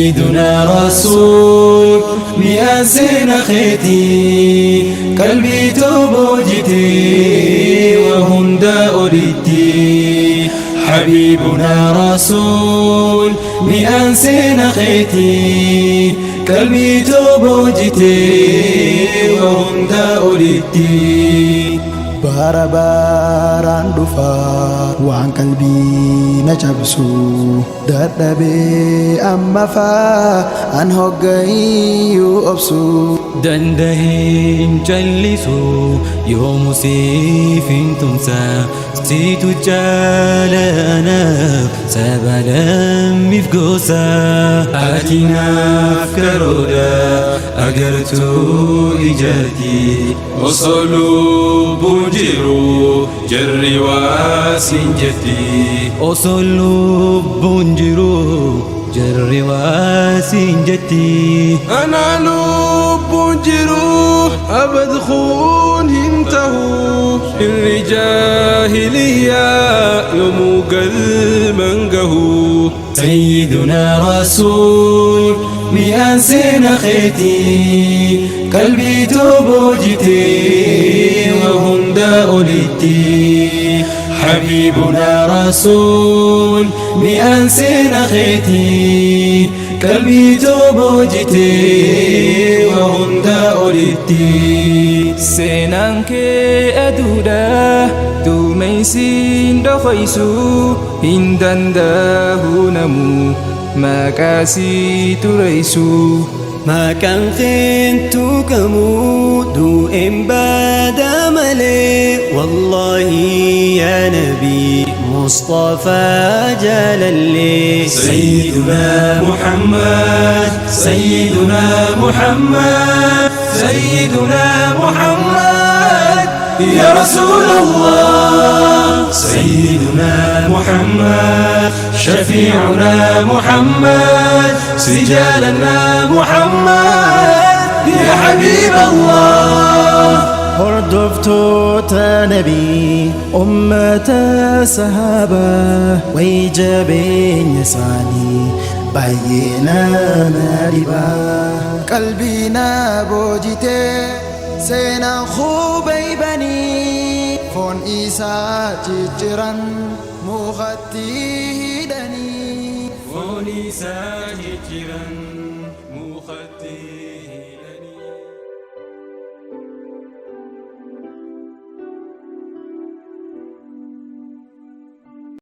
سيدنا رسول مياسين خيتي قلبي توبوجتي وهندا أريدي حبيبنا رسول مياسين خيتي قلبي توبوجتي وهندا أريدي Bara-baraan dhufa waan qalbii na cabsu dadhabee amma faa an hoggayyuu obsu dandaheen callisu yoomu siifin tumsa siitu jaalanaaf saba lammiif goosa ati naaf karoodha agartuu ijaati osoo lubbuun jiru jarri waasin jetti osoo lubbuun jiru jarri waasin jetti ana lubbuun jiru abad khun hintahu irri jaahiliyaa yoomuu galman gahu سيدنا رسول مياسين خيتي قلبي توبوجتي وهندا أوليتي حبيبنا رسول مياسين خيتي قلبي توبوجتي وهندا أوليتي سينانك أدودا دوميسين دخيسو هندان داهونمو ماكاسي تريسو ما كان خنتو كمود إمبادا ملي والله يا نبي مصطفى جلالي سيدنا محمد سيدنا محمد سيدنا محمد يا رسول الله سيدنا محمد شفيعنا محمد سجالنا محمد يا حبيب الله hordoftoota nabii ummata sahaabaa way jabeenya isaanii baay'ee nama dhibaa qalbii na boojitee seenaan Khubaybanii foon isaa cicciran mukatti hidhanii foon isaa cicciran